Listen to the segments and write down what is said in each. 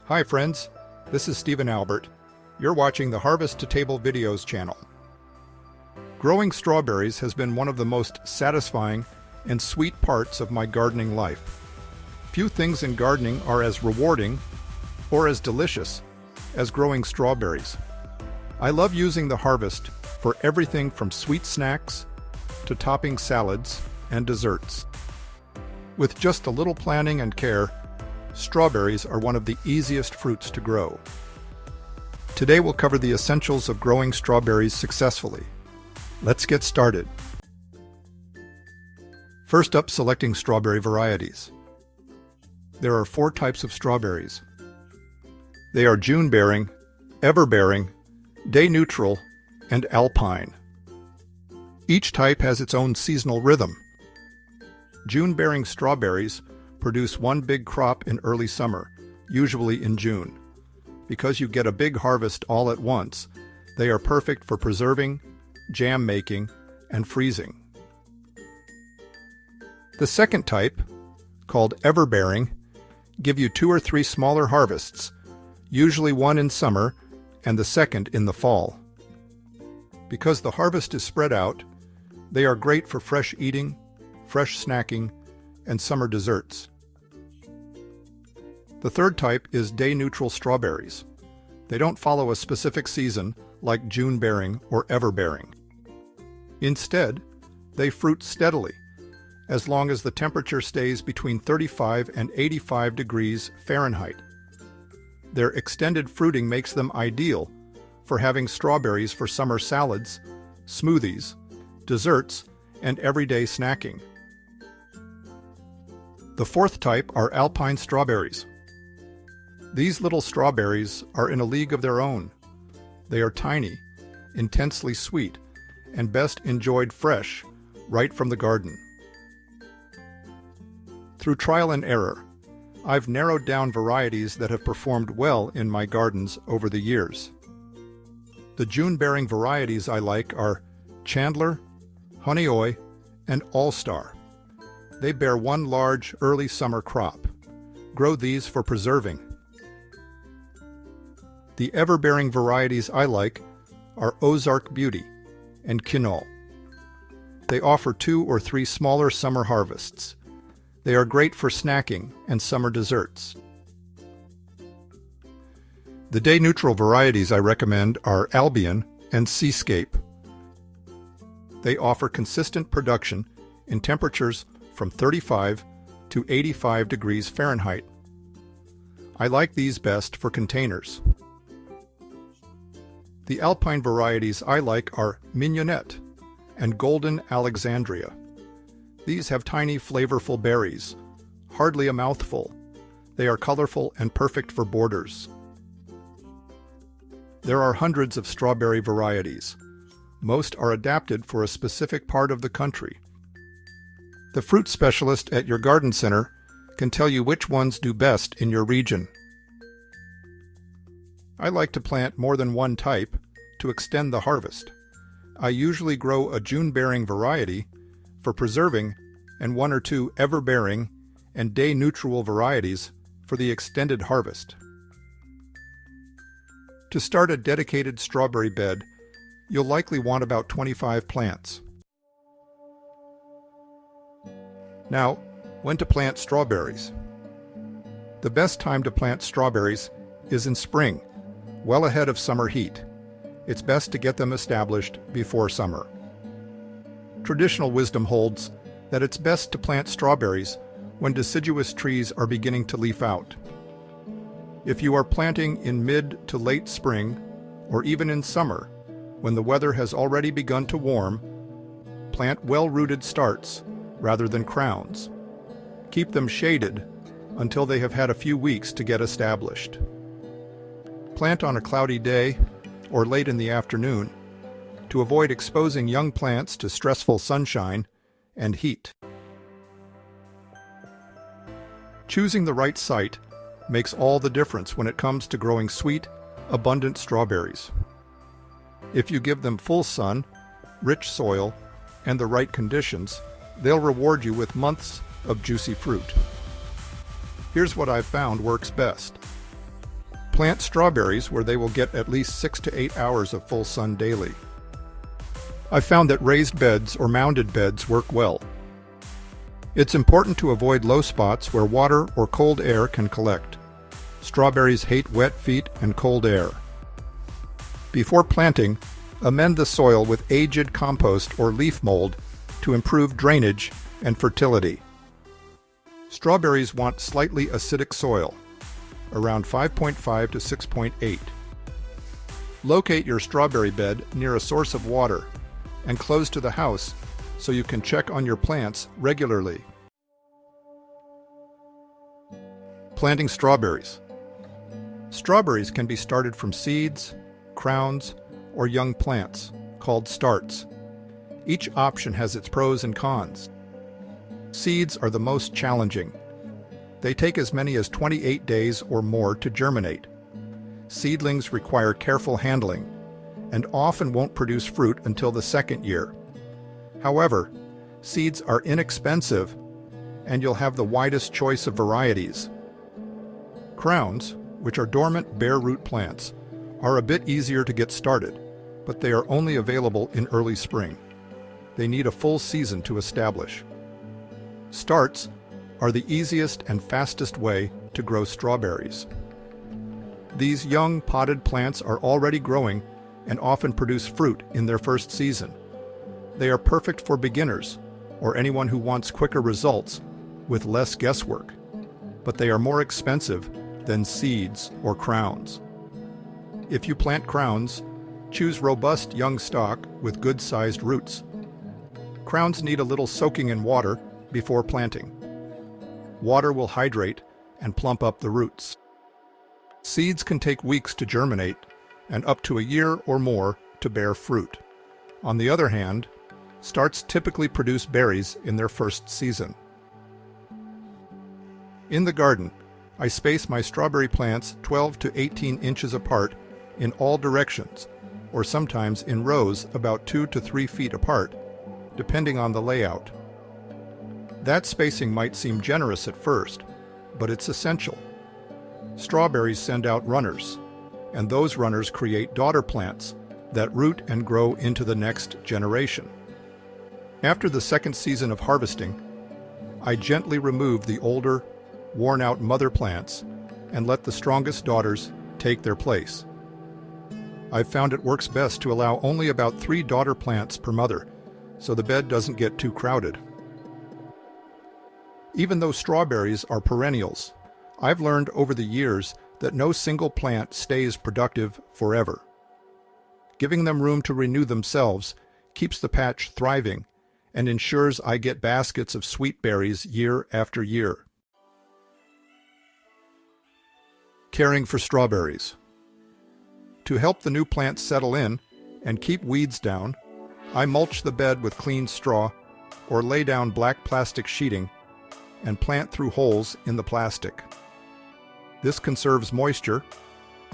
Hi friends, this is Stephen Albert. You're watching the Harvest to Table Videos channel. Growing strawberries has been one of the most satisfying and sweet parts of my gardening life. Few things in gardening are as rewarding or as delicious as growing strawberries. I love using the harvest for everything from sweet snacks to topping salads and desserts. With just a little planning and care, strawberries are one of the easiest fruits to grow. Today we'll cover the essentials of growing strawberries successfully. Let's get started. First up, selecting strawberry varieties. There are 4 types of strawberries. They are June-bearing, everbearing, day-neutral, and alpine. Each type has its own seasonal rhythm. June-bearing strawberries produce one big crop in early summer, usually in June. Because you get a big harvest all at once, they are perfect for preserving, jam making, and freezing. The second type, called everbearing, give you 2 or 3 smaller harvests, usually one in summer and the second in the fall. Because the harvest is spread out, they are great for fresh eating, fresh snacking, and summer desserts. The third type is day-neutral strawberries. They don't follow a specific season like June-bearing or everbearing. Instead, they fruit steadily, as long as the temperature stays between 35 and 85 degrees Fahrenheit. Their extended fruiting makes them ideal for having strawberries for summer salads, smoothies, desserts, and everyday snacking. The fourth type are alpine strawberries. These little strawberries are in a league of their own. They are tiny, intensely sweet, and best enjoyed fresh, right from the garden. Through trial and error, I've narrowed down varieties that have performed well in my gardens over the years. The June-bearing varieties I like are Chandler, Honey Oi, and All-Star. They bear one large early summer crop. Grow these for preserving. The everbearing varieties I like are Ozark Beauty and Kinol. They offer 2 or 3 smaller summer harvests. They are great for snacking and summer desserts. The day-neutral varieties I recommend are Albion and Seascape. They offer consistent production in temperatures from 35 to 85 degrees Fahrenheit. I like these best for containers. The alpine varieties I like are Mignonette and Golden Alexandria. These have tiny, flavorful berries, hardly a mouthful. They are colorful and perfect for borders. There are hundreds of strawberry varieties. Most are adapted for a specific part of the country. The fruit specialist at your garden center can tell you which ones do best in your region. I like to plant more than one type to extend the harvest. I usually grow a June-bearing variety for preserving and 1 or 2 everbearing and day-neutral varieties for the extended harvest. To start a dedicated strawberry bed, you'll likely want about 25 plants. Now, when to plant strawberries? The best time to plant strawberries is in spring, well ahead of summer heat. It's best to get them established before summer. Traditional wisdom holds that it's best to plant strawberries when deciduous trees are beginning to leaf out. If you are planting in mid to late spring, or even in summer, when the weather has already begun to warm, plant well-rooted starts rather than crowns. Keep them shaded until they have had a few weeks to get established. Plant on a cloudy day or late in the afternoon to avoid exposing young plants to stressful sunshine and heat. Choosing the right site makes all the difference when it comes to growing sweet, abundant strawberries. If you give them full sun, rich soil, and the right conditions, they'll reward you with months of juicy fruit. Here's what I've found works best. Plant strawberries where they will get at least 6 to 8 hours of full sun daily. I found that raised beds or mounded beds work well. It's important to avoid low spots where water or cold air can collect. Strawberries hate wet feet and cold air. Before planting, amend the soil with aged compost or leaf mold to improve drainage and fertility. Strawberries want slightly acidic soil, around 5.5 to 6.8. Locate your strawberry bed near a source of water and close to the house so you can check on your plants regularly. Planting strawberries. Strawberries can be started from seeds, crowns, or young plants, called starts. Each option has its pros and cons. Seeds are the most challenging. They take as many as 28 days or more to germinate. Seedlings require careful handling and often won't produce fruit until the second year. However, seeds are inexpensive and you'll have the widest choice of varieties. Crowns, which are dormant bare root plants, are a bit easier to get started, but they are only available in early spring. They need a full season to establish. Starts are the easiest and fastest way to grow strawberries. These young potted plants are already growing and often produce fruit in their first season. They are perfect for beginners or anyone who wants quicker results with less guesswork, but they are more expensive than seeds or crowns. If you plant crowns, choose robust young stock with good-sized roots. Crowns need a little soaking in water before planting. Water will hydrate and plump up the roots. Seeds can take weeks to germinate and up to a year or more to bear fruit. On the other hand, starts typically produce berries in their first season. In the garden, I space my strawberry plants 12 to 18 inches apart in all directions, or sometimes in rows about 2 to 3 feet apart, depending on the layout. That spacing might seem generous at first, but it's essential. Strawberries send out runners, and those runners create daughter plants that root and grow into the next generation. After the second season of harvesting, I gently remove the older, worn-out mother plants and let the strongest daughters take their place. I've found it works best to allow only about 3 daughter plants per mother, so the bed doesn't get too crowded. Even though strawberries are perennials, I've learned over the years that no single plant stays productive forever. Giving them room to renew themselves keeps the patch thriving and ensures I get baskets of sweet berries year after year. Caring for strawberries. To help the new plants settle in and keep weeds down, I mulch the bed with clean straw or lay down black plastic sheeting and plant through holes in the plastic. This conserves moisture,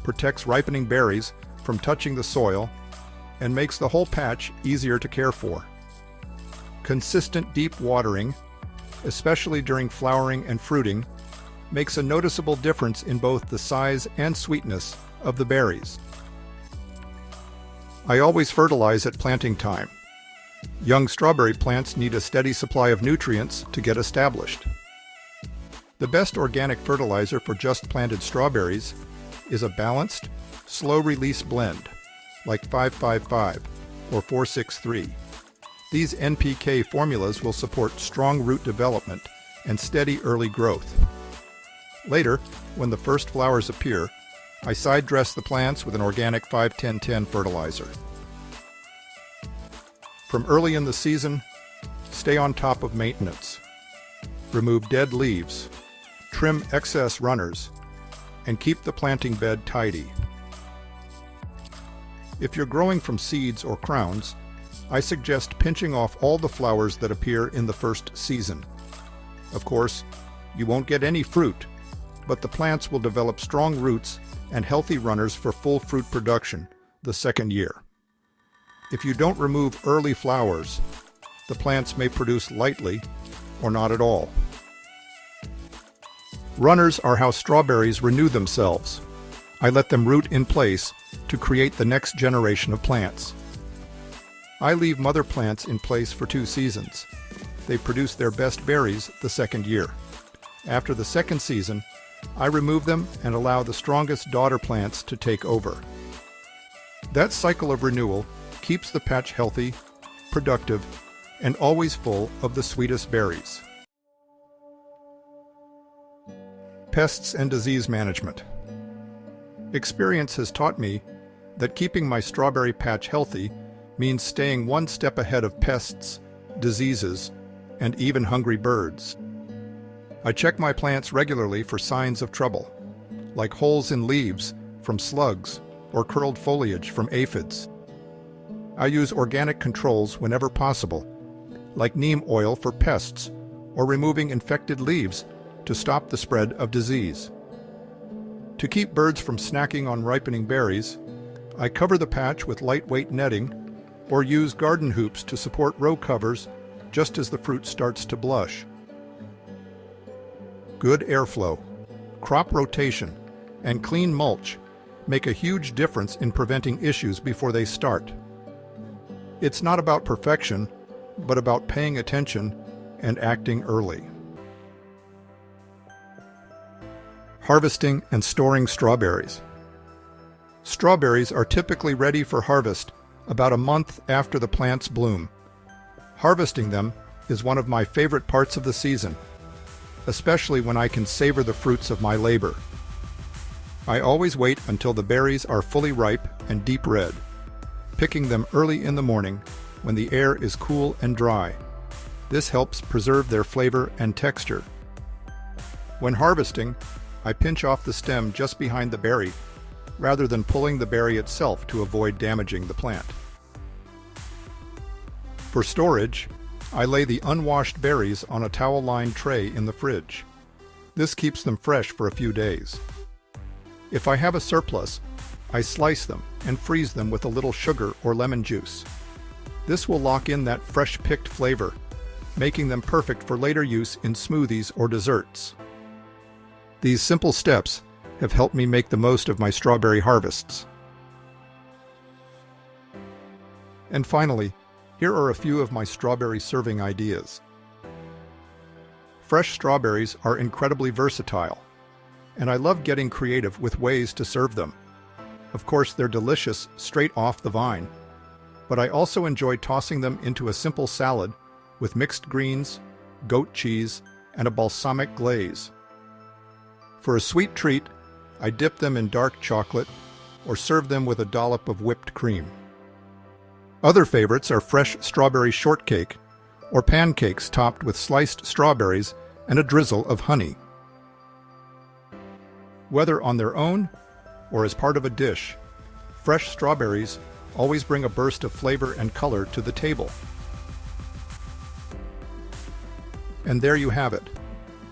protects ripening berries from touching the soil, and makes the whole patch easier to care for. Consistent deep watering, especially during flowering and fruiting, makes a noticeable difference in both the size and sweetness of the berries. I always fertilize at planting time. Young strawberry plants need a steady supply of nutrients to get established. The best organic fertilizer for just planted strawberries is a balanced, slow-release blend, like 555 or 463. These NPK formulas will support strong root development and steady early growth. Later, when the first flowers appear, I side dress the plants with an organic 5-10-10 fertilizer. From early in the season, stay on top of maintenance. Remove dead leaves, trim excess runners, and keep the planting bed tidy. If you're growing from seeds or crowns, I suggest pinching off all the flowers that appear in the first season. Of course, you won't get any fruit, but the plants will develop strong roots and healthy runners for full fruit production the second year. If you don't remove early flowers, the plants may produce lightly or not at all. Runners are how strawberries renew themselves. I let them root in place to create the next generation of plants. I leave mother plants in place for 2 seasons. They produce their best berries the second year. After the second season, I remove them and allow the strongest daughter plants to take over. That cycle of renewal keeps the patch healthy, productive, and always full of the sweetest berries. Pests and disease management. Experience has taught me that keeping my strawberry patch healthy means staying one step ahead of pests, diseases, and even hungry birds. I check my plants regularly for signs of trouble, like holes in leaves from slugs or curled foliage from aphids. I use organic controls whenever possible, like neem oil for pests or removing infected leaves to stop the spread of disease. To keep birds from snacking on ripening berries, I cover the patch with lightweight netting or use garden hoops to support row covers just as the fruit starts to blush. Good airflow, crop rotation, and clean mulch make a huge difference in preventing issues before they start. It's not about perfection, but about paying attention and acting early. Harvesting and storing strawberries. Strawberries are typically ready for harvest about a month after the plants bloom. Harvesting them is one of my favorite parts of the season, especially when I can savor the fruits of my labor. I always wait until the berries are fully ripe and deep red, picking them early in the morning when the air is cool and dry. This helps preserve their flavor and texture. When harvesting, I pinch off the stem just behind the berry, rather than pulling the berry itself to avoid damaging the plant. For storage, I lay the unwashed berries on a towel-lined tray in the fridge. This keeps them fresh for a few days. If I have a surplus, I slice them and freeze them with a little sugar or lemon juice. This will lock in that fresh-picked flavor, making them perfect for later use in smoothies or desserts. These simple steps have helped me make the most of my strawberry harvests. And finally, here are a few of my strawberry serving ideas. Fresh strawberries are incredibly versatile, and I love getting creative with ways to serve them. Of course, they're delicious straight off the vine, but I also enjoy tossing them into a simple salad with mixed greens, goat cheese, and a balsamic glaze. For a sweet treat, I dip them in dark chocolate or serve them with a dollop of whipped cream. Other favorites are fresh strawberry shortcake or pancakes topped with sliced strawberries and a drizzle of honey. Whether on their own or as part of a dish, fresh strawberries always bring a burst of flavor and color to the table. And there you have it,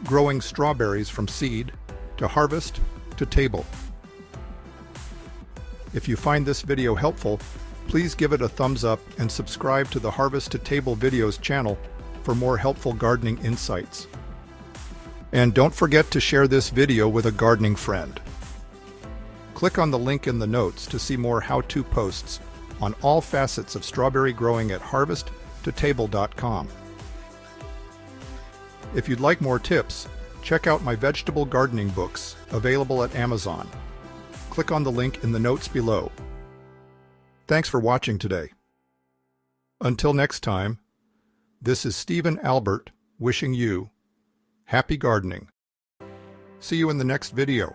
growing strawberries from seed to harvest to table. If you find this video helpful, please give it a thumbs up and subscribe to the Harvest to Table Videos channel for more helpful gardening insights. And don't forget to share this video with a gardening friend. Click on the link in the notes to see more how-to posts on all facets of strawberry growing at harvesttotable.com. If you'd like more tips, check out my vegetable gardening books available at Amazon. Click on the link in the notes below. Thanks for watching today. Until next time, this is Stephen Albert wishing you happy gardening. See you in the next video.